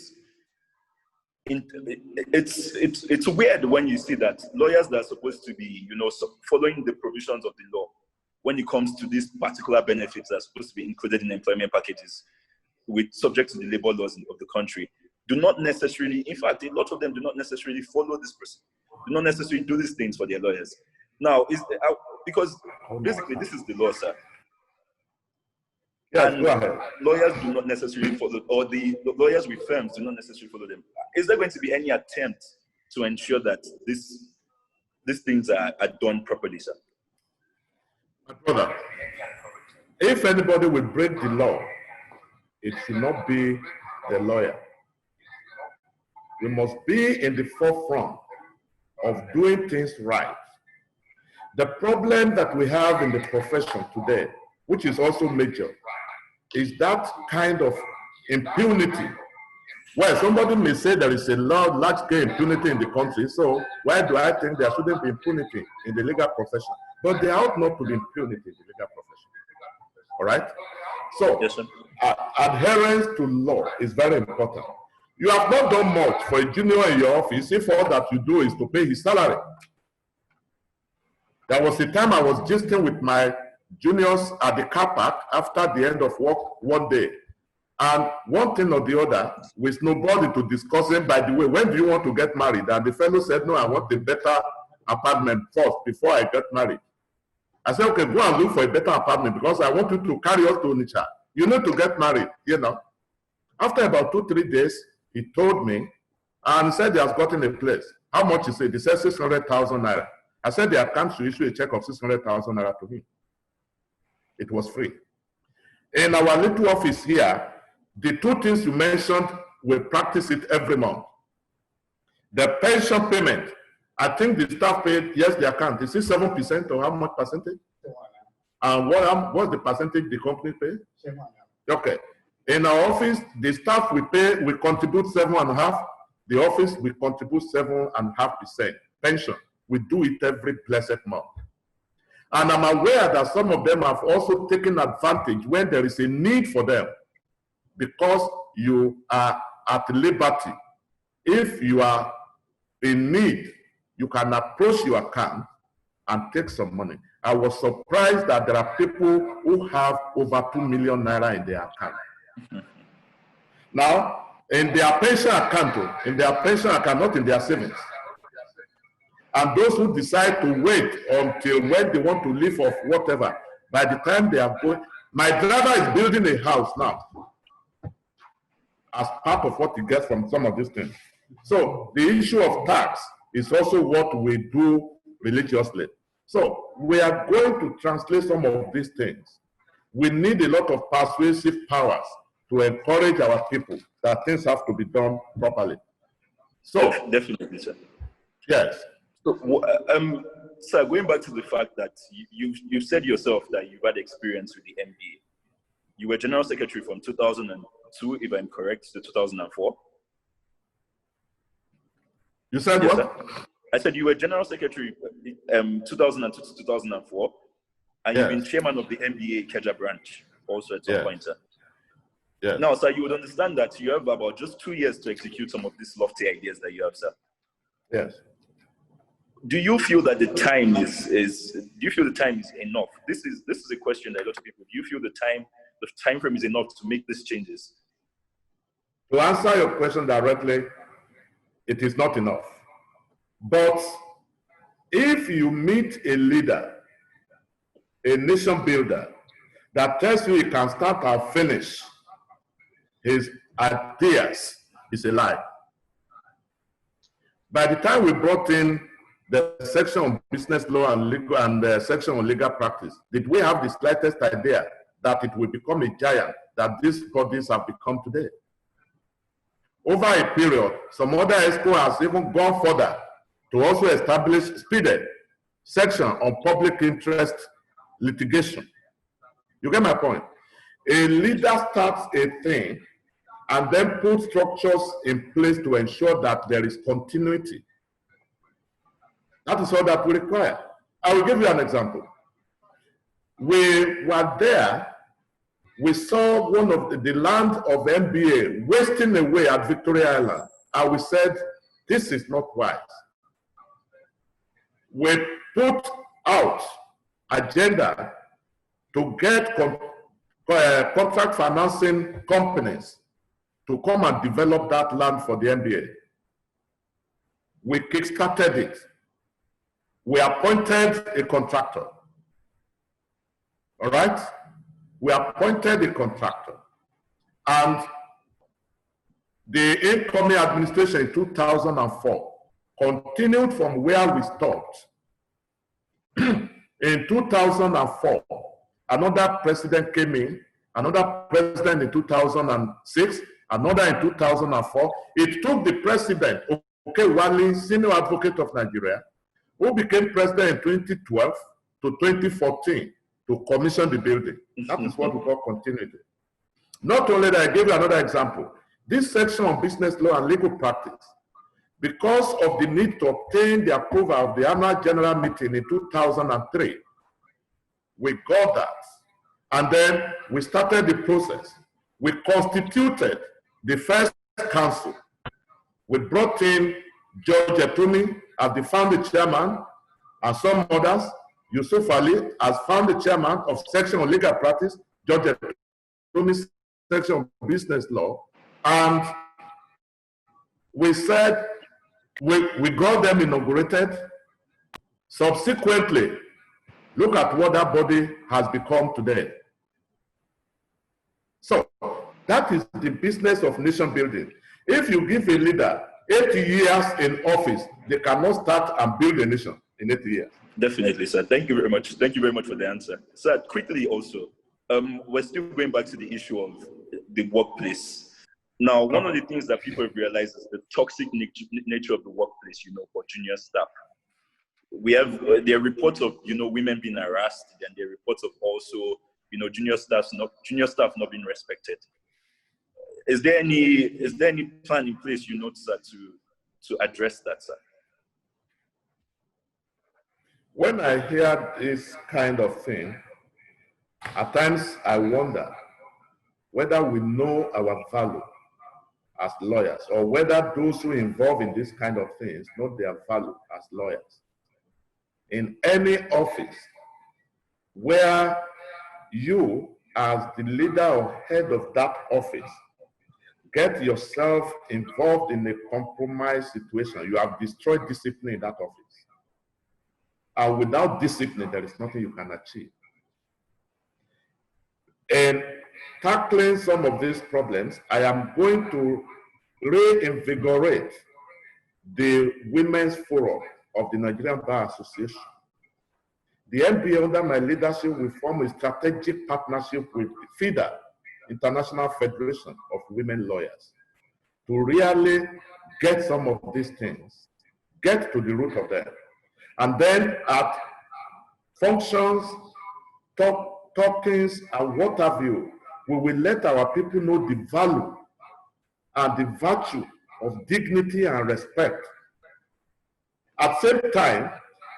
it's weird when you see that lawyers that are supposed to be following the provisions of the law when it comes to these particular benefits that are supposed to be included in employment packages subject to the labor laws of the country do not necessarily, in fact, a lot of them do not necessarily follow this process, do not necessarily do these things for their lawyers. Now, because basically this is the law, sir. Yes, and go ahead. Lawyers do not necessarily follow, or the lawyers with firms do not necessarily follow them. Is there going to be any attempt to ensure that these things are done properly, sir? My brother, if anybody will break the law, it should not be the lawyer. We must be in the forefront of doing things right. The problem that we have in the profession today, which is also major, is that kind of impunity. Well, somebody may say there is a large-scale impunity in the country, so why do I think there shouldn't be impunity in the legal profession? But there ought not to be impunity in the legal profession. All right? So, yes, sir. Adherence to law is very important. You have not done much for a junior in your office if all that you do is to pay his salary. There was a time I was gisting with my juniors at the car park after the end of work one day. And one thing or the other, we snowballed into discussing, by the way, when do you want to get married? And the fellow said, no, I want a better apartment first before I get married. I said, okay, go and look for a better apartment because I want you to carry us to Onitsha. You need to get married, After about 2-3 days, he told me, and he said he has gotten a place. How much is it? He said 600,000 naira. I said the account should issue a check of 600,000 naira to him. It was free. In our little office here, the 2 things you mentioned, we practice it every month. The pension payment, I think the staff paid, yes, the account. Is it 7% or how much percentage? And what's the percentage the company pay? 7.5. Okay. In our office, the staff we contribute 7.5%. The office, we contribute 7.5% pension. We do it every blessed month. And I'm aware that some of them have also taken advantage when there is a need for them, because you are at liberty. If you are in need, you can approach your account and take some money. I was surprised that there are people who have over 2 million naira in their account. Now, in their pension account, not in their savings. And those who decide to wait until when they want to leave or whatever, by the time they are going, my driver is building a house now as part of what he gets from some of these things. So the issue of tax is also what we do religiously. So we are going to translate some of these things. We need a lot of persuasive powers to encourage our people that things have to be done properly. So definitely, sir. Yes. So, sir, going back to the fact that you said yourself that you've had experience with the MBA. You were General Secretary from 2002, if I'm correct, to 2004. You said yes, what? Sir. I said you were General Secretary 2002 to 2004, and yes. you've been Chairman of the MBA Ikeja branch also at some yes. point, sir. Yes. Now, sir, you would understand that you have about just 2 years to execute some of these lofty ideas that you have, sir. Yes. Do you feel that the time is enough? This is a question that a lot of people. Do you feel the time frame is enough to make these changes? To answer your question directly, it is not enough. But if you meet a leader, a nation builder, that tells you he can start and finish his ideas, is a lie. By the time we brought in the section on business law and legal and the section on legal practice, did we have the slightest idea that it will become a giant that these bodies have become today? Over a period, some other EXCO has even gone further to also establish speeded section on public interest litigation. You get my point? A leader starts a thing and then puts structures in place to ensure that there is continuity. That is all that we require. I will give you an example. We were there, we saw one of the land of MBA wasting away at Victoria Island, and we said, this is not wise. We put out agenda to get contract financing companies to come and develop that land for the MBA. We kickstarted it. We appointed a contractor. All right? We appointed a contractor. And the incoming administration in 2004 continued from where we stopped. In 2004, another president came in, another president in 2006, another in 2004. It took the president, Okewale, senior advocate of Nigeria, who became president in 2012 to 2014 to commission the building. That is what we call continuity. Not only that, I gave you another example. This section on business law and legal practice, because of the need to obtain the approval of the annual general meeting in 2003, we got that. And then we started the process. We constituted the first council. We brought in George Etumi as the founding chairman, and some others. Yusuf Ali as founding chairman of section on legal practice, George Etumi section on business law. And we said, we got them inaugurated. Subsequently, look at what that body has become today. So that is the business of nation building. If you give a leader 80 years in office, they cannot start and build a nation in 80 years. Definitely, sir. Thank you very much. Thank you very much for the answer. Sir, quickly also, we're still going back to the issue of the workplace. Now, one of the things that people have realized is the toxic nature of the workplace, for junior staff. There are reports of, women being harassed, and there are reports of also, junior staff not being respected. Is there any plan in place, sir, to address that, sir? When I hear this kind of thing, at times I wonder whether we know our value as lawyers, or whether those who involve in this kind of things know their value as lawyers. In any office where you, as the leader or head of that office, get yourself involved in a compromised situation, you have destroyed discipline in that office. and without discipline, there is nothing you can achieve. And tackling some of these problems, I am going to reinvigorate the Women's Forum of the Nigerian Bar Association. The NBA, under my leadership, will form a strategic partnership with FIDA, International Federation of Women Lawyers, to really get some of these things, get to the root of them. And then at functions, talkings, and what have you, we will let our people know the value and the virtue of dignity and respect. At the same time,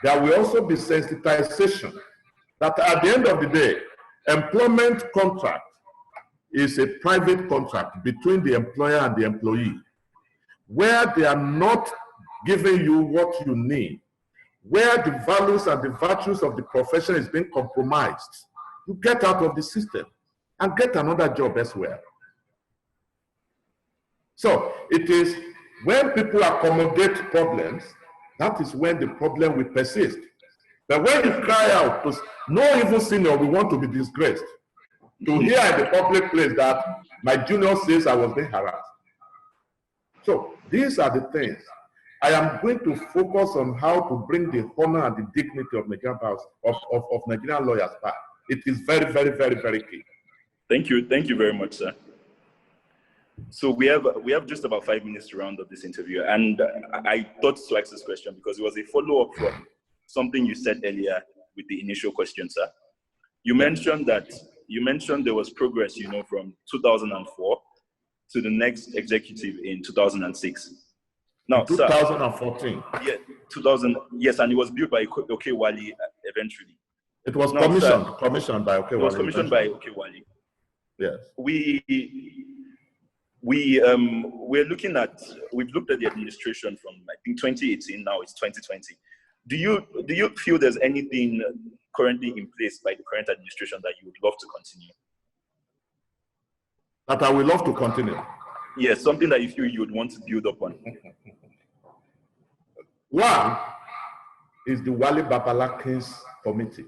there will also be sensitization that at the end of the day, employment contract is a private contract between the employer and the employee, where they are not giving you what you need, where the values and the virtues of the profession is being compromised. You get out of the system and get another job elsewhere. So it is when people accommodate problems, that is when the problem will persist. But when you cry out, no evil senior will want to be disgraced. To hear in the public place that my junior says I was being harassed. So these are the things. I am going to focus on how to bring the honor and the dignity of Nigerian Nigerian lawyers back. It is very, very, very, very key. Thank you very much, sir. So we have just about 5 minutes to round up this interview, and I thought to ask this question because it was a follow-up from something you said earlier with the initial question, sir. You mentioned there was progress, from 2004 to the next executive in 2006. Now, 2014. Sir, yeah, 2000. Yes, and it was built by Okewale eventually. It was commissioned by Okewale. It was commissioned by Okewale. Yes. We're looking at, we've looked at the administration from, I think, 2018, now it's 2020. Do you feel there's anything currently in place by the current administration that you would love to continue? That I would love to continue? Yes, something that you feel you would want to build upon. One is the Wale Babalakin's committee.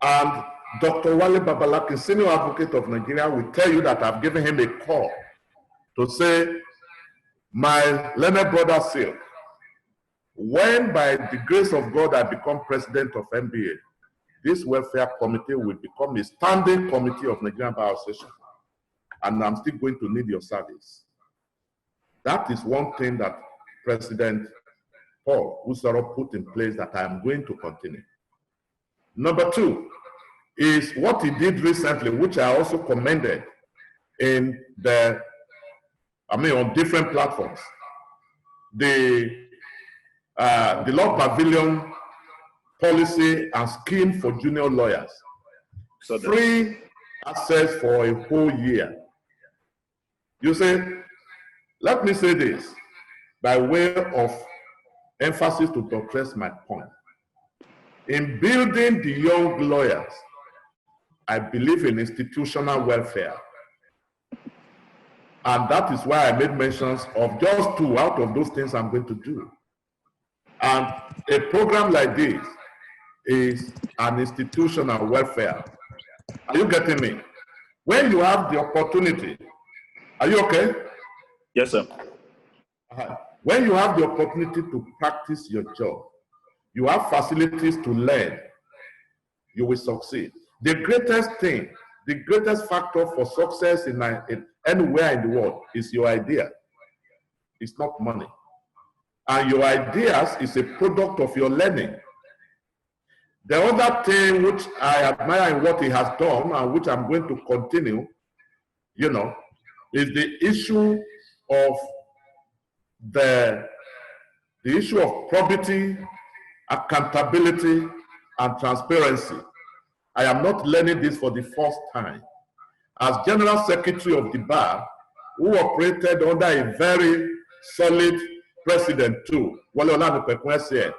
And Dr. Wale Babalakin, senior advocate of Nigeria, will tell you that I've given him a call to say, my learned brother Silk, when by the grace of God I become president of NBA, this welfare committee will become a standing committee of Nigerian Bar Association. And I'm still going to need your service. That is one thing that President Paul Usoro put in place that I'm going to continue. Number two is what he did recently, which I also commended on different platforms. The Law Pavilion policy and scheme for junior lawyers. So free access for a whole year. You say, let me say this by way of emphasis to buttress my point. In building the young lawyers, I believe in institutional welfare. And that is why I made mentions of just 2 out of those things I'm going to do. And a program like this is an institutional welfare. Are you getting me? When you have the opportunity, are you okay? Yes, sir. When you have the opportunity to practice your job, you have facilities to learn, you will succeed. The greatest thing, the greatest factor for success in anywhere in the world is your idea. It's not money. And your ideas is a product of your learning. The other thing which I admire in what he has done and which I'm going to continue, is the issue of the issue of probity, accountability, and transparency. I am not learning this for the first time. As General Secretary of the Bar, who operated under a very solid president too, Wale Olanipekun,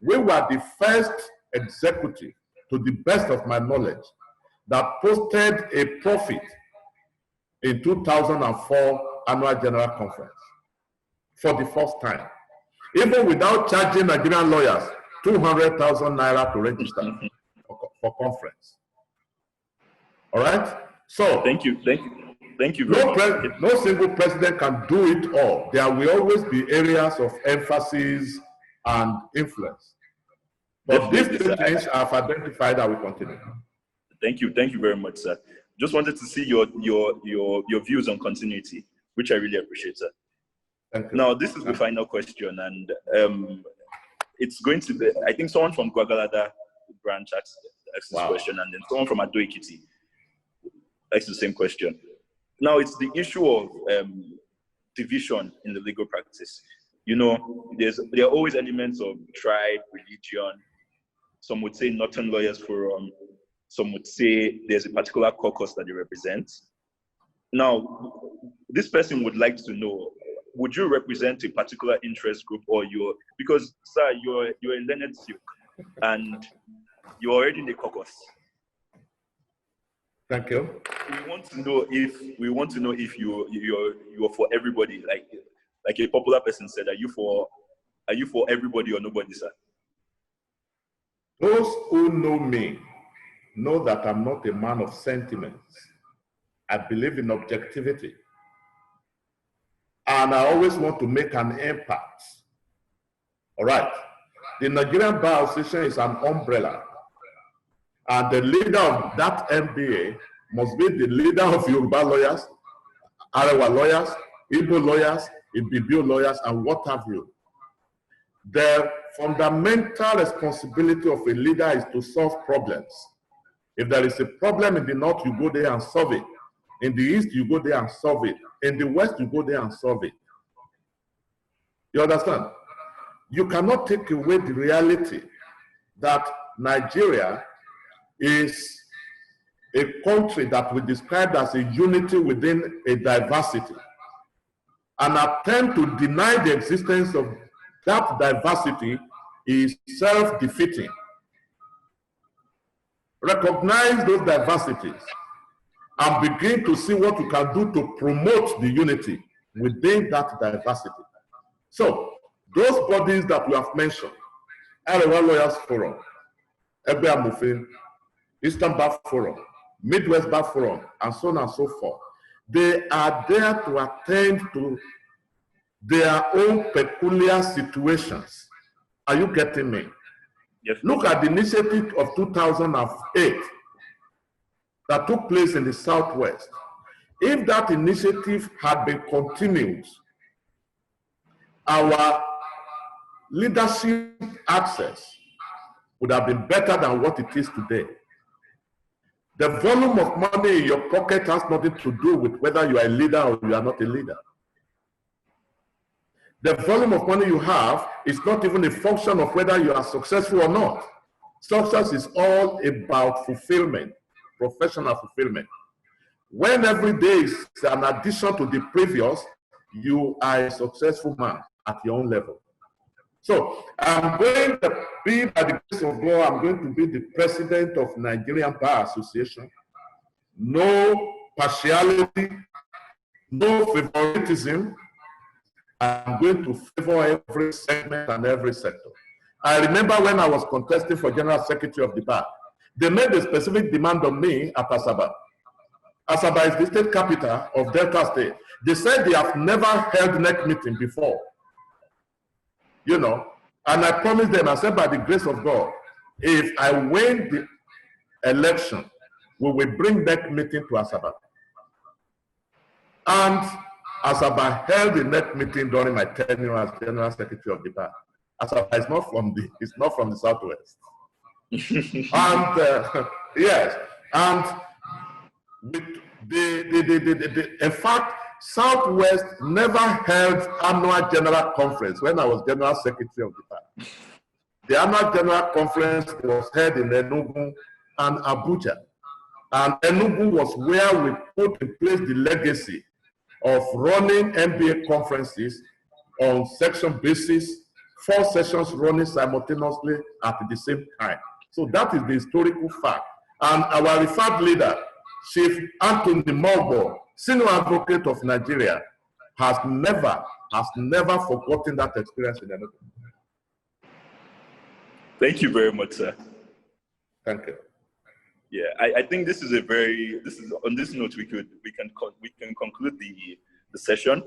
we were the first executive, to the best of my knowledge, that posted a profit in 2004 annual general conference for the first time. Even without charging Nigerian lawyers 200,000 naira to register for conference. All right? So thank you very much. No single president can do it all. There will always be areas of emphasis and influence. But these three things I've identified, I will continue. Thank you very much, sir. Just wanted to see your views on continuity, which I really appreciate, sir. Thank you. Now, this is the final question, and it's going to be, I think someone from Gwagwalada branch asked this question, and then someone from Ado Ekiti asked the same question. Now, it's the issue of division in the legal practice. You know, there are always elements of tribe, religion. Some would say Northern Lawyers Forum. Some would say there's a particular caucus that they represent. Now, this person would like to know, would you represent a particular interest group, or because, sir, you're a learned silk and you're already in the caucus. Thank you. We want to know if you're for everybody, like a popular person said. Are you for everybody or nobody, sir? Those who know me know that I'm not a man of sentiments. I believe in objectivity. And I always want to make an impact. All right. The Nigerian Bar Association is an umbrella. And the leader of that MBA must be the leader of Yoruba lawyers, Arewa lawyers, Igbo lawyers, Ibibio lawyers, and what have you. The fundamental responsibility of a leader is to solve problems. If there is a problem in the north, you go there and solve it. In the east, you go there and solve it. In the west, you go there and solve it. You understand? You cannot take away the reality that Nigeria is a country that we describe as a unity within a diversity. An attempt to deny the existence of that diversity is self-defeating. Recognize those diversities and begin to see what you can do to promote the unity within that diversity. So, those bodies that we have mentioned, Arewa Lawyers Forum, Egbe Amofin, Eastern Bar Forum, Midwest Bar Forum, and so on and so forth, they are there to attend to their own peculiar situations. Are you getting me? Yes. Look at the initiative of 2008 that took place in the Southwest. If that initiative had been continued, our leadership access would have been better than what it is today. The volume of money in your pocket has nothing to do with whether you are a leader or you are not a leader. The volume of money you have is not even a function of whether you are successful or not. Success is all about fulfillment, professional fulfillment. When every day is an addition to the previous, you are a successful man at your own level. So I'm going to be, by the grace of God, I'm going to be the president of Nigerian Bar Association. No partiality, no favoritism. I'm going to favor every segment and every sector. I remember when I was contesting for General Secretary of the Bar, they made a specific demand on me at Asaba. Asaba is the state capital of Delta State. They said they have never held NEC meeting before. You know, and I promised them, I said, by the grace of God, if I win the election, we will bring NEC meeting to Asaba. And Asaba held the NEC meeting during my tenure as General Secretary of the Bar. Asaba is not from the Southwest. And yes, and in fact, Southwest never held annual general conference when I was General Secretary of the Bar. The annual general conference was held in Enugu and Abuja. And Enugu was where we put in place the legacy of running MBA conferences on section basis, 4 sessions running simultaneously at the same time. So that is the historical fact. And our referred leader, Chief Anthony Mogbo, Senior Advocate of Nigeria, has never forgotten that experience in Enugu. Thank you very much, sir. Thank you. Yeah, I think this is on this note we can conclude the session.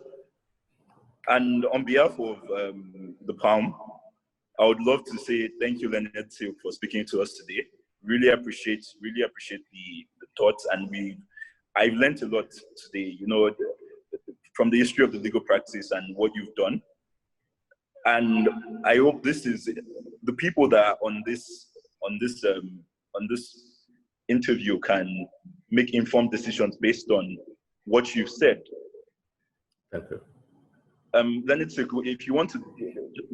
And on behalf of the Palm, I would love to say thank you, Leonard Silk, for speaking to us today. Really appreciate the thoughts, and I've learned a lot today, from the history of the legal practice and what you've done. And I hope this is the people that are on this interview can make informed decisions based on what you've said. Thank you. Leonard Silk, if you want to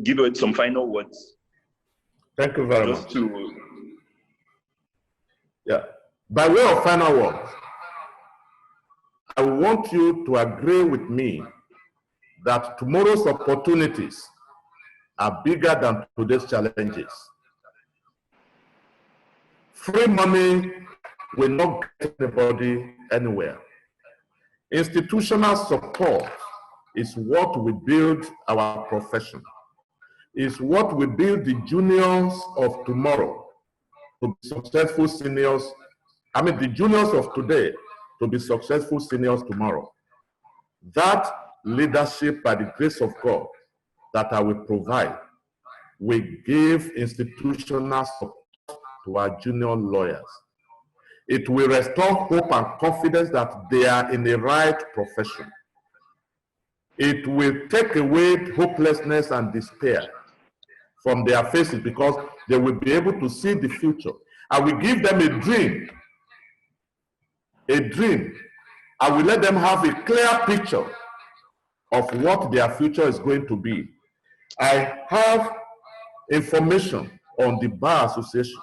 give it some final words. Thank you very much. By way of final words, I want you to agree with me that tomorrow's opportunities are bigger than today's challenges. Free money will not get anybody anywhere. Institutional support is what will build our profession. It's what will build the juniors of tomorrow to be successful seniors. The juniors of today to be successful seniors tomorrow. That leadership, by the grace of God, that I will provide, will give institutional support to our junior lawyers. It will restore hope and confidence that they are in the right profession. It will take away hopelessness and despair from their faces, because they will be able to see the future. I will give them a dream. I will let them have a clear picture of what their future is going to be. I have information on the Bar Association.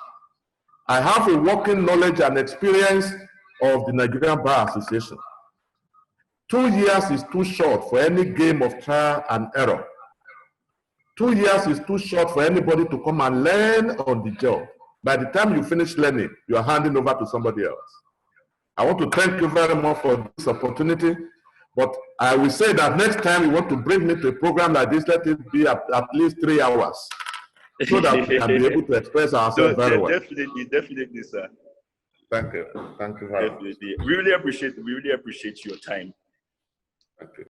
I have a working knowledge and experience of the Nigerian Bar Association. 2 years is too short for any game of trial and error. 2 years is too short for anybody to come and learn on the job. By the time you finish learning, you are handing over to somebody else. I want to thank you very much for this opportunity, but I will say that next time you want to bring me to a program like this, let it be at least 3 hours, so that we can be able to express ourselves very well. Definitely, sir. Thank you. Thank you very much. We really appreciate your time. Thank you.